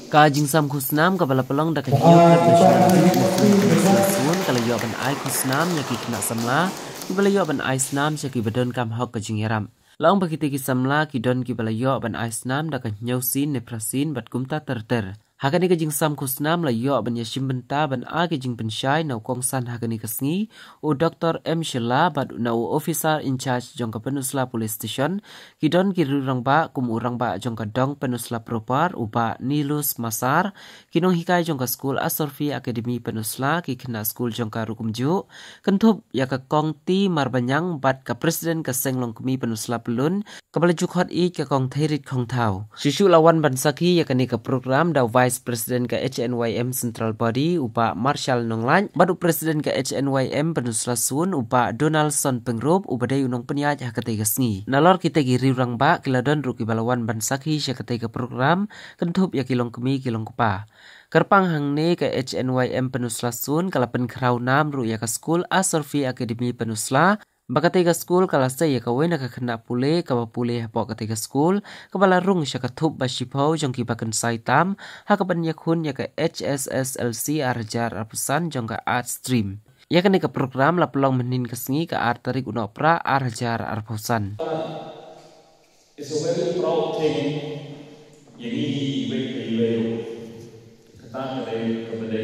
Kajing sam khusnam kabala pelong da kanyo kat national group muslim sun kala yo ban ai khusnam yaki kena samla kibala yo ban ai snam syaki badon kam hok kajing yaram laung bakiti ki samla ki don kibala yo ban ai snam da kanyo sin ne prasin bat kumta terter hakani kajing sam khusnam la yo ban yashim benta ban a kajing pensyai nau kongsan hakani kasngi o Dr. M Shila bat nau officer in charge jongka penusla police station ki don ki rurang ba kum urang ba jongka dong penusla propar uba Nilus Masar kinong hikai jongka school Asorfi Academy penusla ki kena school jongka rukumju kentup ya ka kong ti marbanyang bat ka presiden ka senglong kumi penusla pelun kabala jukhot I ka kong thairit khong thau shishu lawan bansaki ya kani ka program da Vice President ke HNYM Central Body upa Marshall Nonglan badu President ke HNYM penusla sun upa Donaldson Pengrup ubadai unong penyaj hakate gasngi nalor kita giri urang ba kiladon ruki balawan bansaki syakate ke program kentup ya kilong kemi kilong kupa Kerpang hang ne ke HNYM penusla sun kalapen krau nam ru ya ka school Asorfi Academy penusla Bakatega school kalasa ya kawena ka kena pule kawa pule hapo katega school kabala rung sya kathup basipau jongki bakan saitam hakaban yakun ya ka HSSLC arjar apusan jongka art stream ya kan ka program la pelong menin kasngi ka art tarik unopra arjar arpusan It's a very proud thing yang ini ibu kata kepada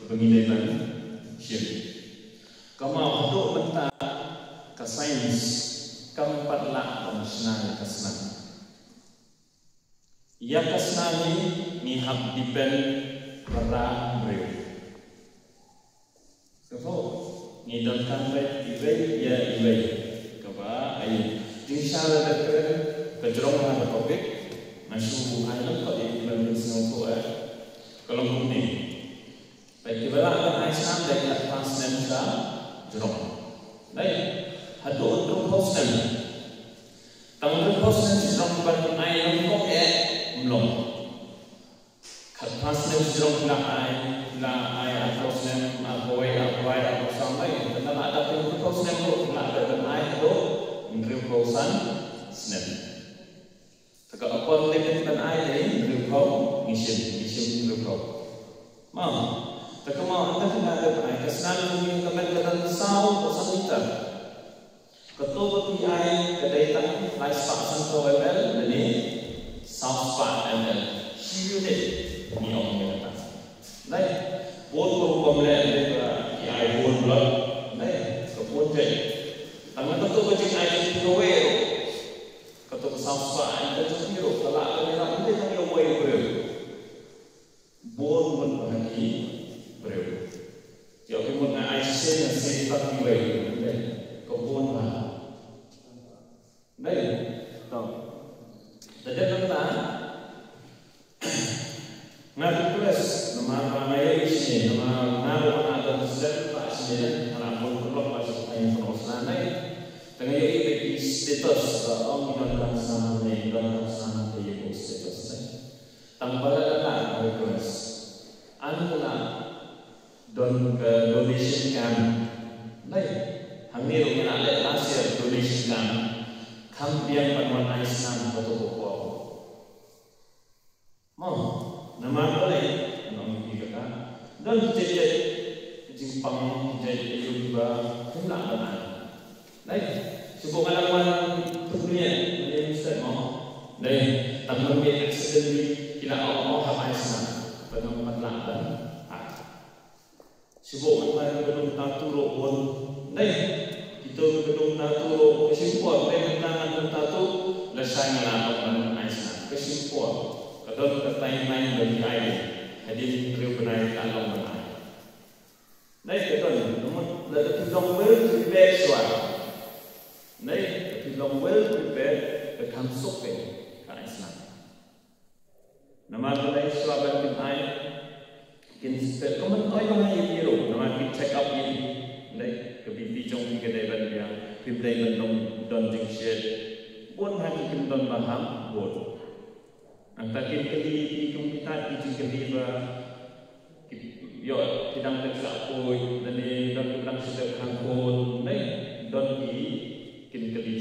penginaian syir kama untuk benta ka sains kam patla kamusnan kasnan ya kasnani ni hab dipen para breu so ni don kan ibe ya ibe kaba ai inshallah ke jerong na topik nasu ayo ko di ban sino ko kalau ni baik kibala kan aisan dak pasnen sa jerong baik hadu untuk hostel tanggung hostel jerong ban ai long ko belum kat pasnen jerong la ai hostel avoid sampai kita ada untuk hostel ko la ada ai do ngriu kosan snap taka upon limit ban ai ni ngriu ko mission ngriu ko mam taka mau anda kena ada ai kesan ni kamen kedan sau kosan kita ketua PI kedai tak lifestyle santo ML ini South Park ML unit ni orang kata baik buat komplain PI buat blog baik kebun jadi tangan ketua PI kowe ketua South Park itu hero kalau ada orang itu yang kowe bro buat menghaki bro jadi mun ai sen tak kowe kebun baik, tahu. Jadi kita ngaku tulis nama ramai ini, nama ada set tak sini, nama blog masuk yang penulisan ini. Dengan ini status orang dalam sana ini, dalam sana ini status ini. Tanpa ada request, anda don donation kan, baik. Kami rumah ada hasil donation kan. Kampian panuan Islam atau buku mau nama boleh nama kita dan jadi jimpang jadi juga tidak benar baik sebab alaman dunia ini mesti mau baik tanpa accident kita Allah apa Islam pada matlaban sebab apa yang kita turun pun baik itu gedung tato kesimpulan tangan tato lesai ngelakukan Aisyah kesimpulan kedua pertanyaan bagi air hadis beliau benar kalau benar naik kedua namun the long well prepare suara naik the long well prepare akan sopen ke Aisyah nama benar suara bagi air kini seperti komen orang yang biru nama kita check up ini naik kebibi jong kedai dia kedai bandung don jingsyet pun hati kendon baham pun angka keli kita keli ba yo tidang teksak poi dan don tudang sedek hangkon naik don ki keli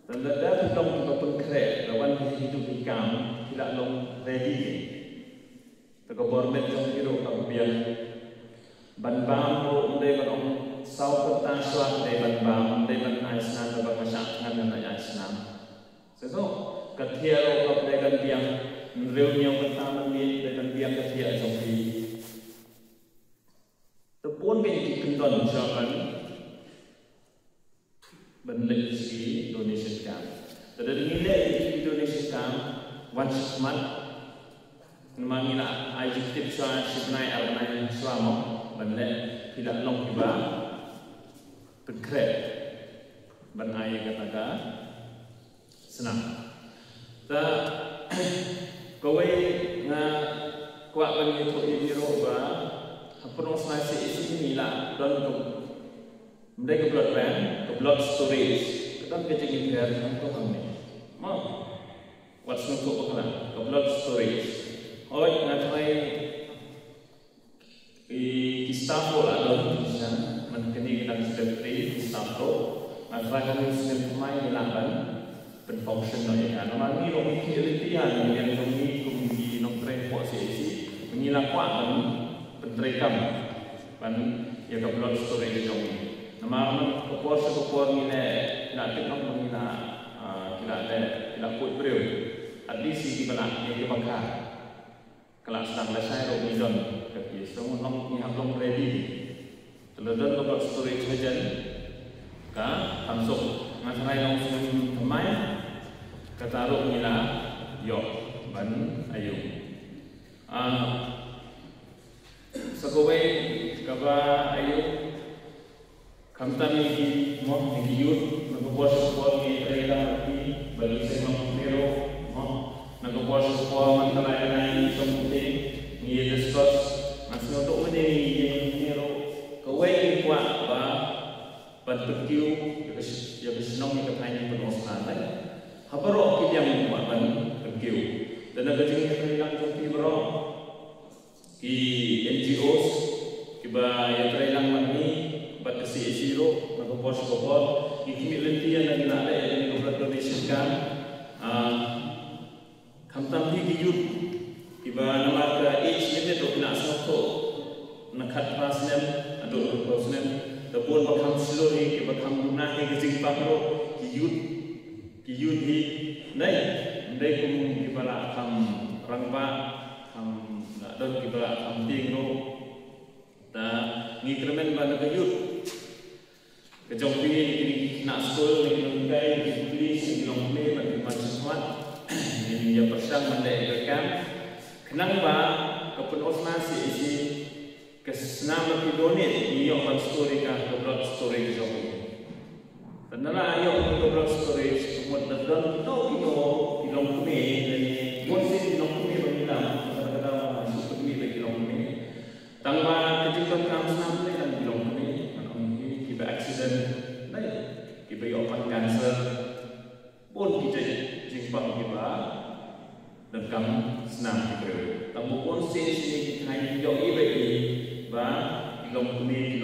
dan ada long kita pun kere lawan hidup hikam tidak long ready tak bormet jong hero tak biar ban bam ro ndai ban ong sau kota swat ndai ban bam ndai ban aisnan ba masak ngan na aisnan so kathia ro kap ndai kan biang reu nyong pertama ni dan biang kathia jong hi tepun ke kendon jaman benlik si donation kan. Tadi nilai donation kan once month namanya adjective soal sebenarnya arnai selama benlik tidak long tiba terkret benai katakan senang. Ta kowe nga kuat bagi untuk ini roba penuh nasi isi ni lah dan mereka blood bank, blood storage, kita kerja ini dari untuk kami. Mau, what's untuk bakalan, blood storage. Oh, ngatai di staff lah dalam tulisan, mungkin kita sudah beri staff tu, ngatai kami sudah main lapan, berfungsi lagi. Nama ni orang kiritian yang kami kumpi nongkreng posisi, menyilakukan kami penterekam, pan ya blood storage kami. Nama kepor ni nak kita ni kita put beriu. Adi si kita ni bakar. Kelas sedang lesai rok midon kaki. Semua orang ni belum ready. Telur blood storage hujan. Ka langsung masalah yang semua pemain kata rok ni yo ban ayu. Sekowe kaba ayu kamtan ni mo ni yud nagbubuhat support ni Trailang lagi balik sa mga nero nagbubuhat support man talaga na itong ni discuss mas nuto ni nero kaway kwa ba pagpagkiw yung sinong ni katanya penuh sanay habaro kidyang kwa ban pagkiw dan nagajing Trailang yung tibro ki NGOs kiba yung Trailang man ni pada CSIRO, nak bos-bos, ini lentian yang nak ada yang kita donation kan, kamtam di yud, iba nama ke age ni tu nak satu, nak kat pasnem, ada pasnem, tapi bakam selori, iba kam guna yang kecil pakro, yud hi, nai kum iba nak kam rangba, kam nak don iba kam tingro, dah ngikremen mana ke yud. Kejauh ini nak sekolah, ini kai, ini polis, ini lompe, ini macam semua. Ini dia persang mendaikkan. Kenapa kepenuh nasi isi kesenam donate ini yang story kan, blood storage jauh ini. Tetapi yang blood storage semua terdapat tahu itu lompe ini, mesti di lompe berita, kadang-kadang super ni bagi lompe. Tangga kejutan kamu sampai dan di lompe. Kita accident, kita open cancer, pun kita jemput kita dan kamu senang kita. Tapi pun sini kita hanya jauh ini, bah, ilmu kuni.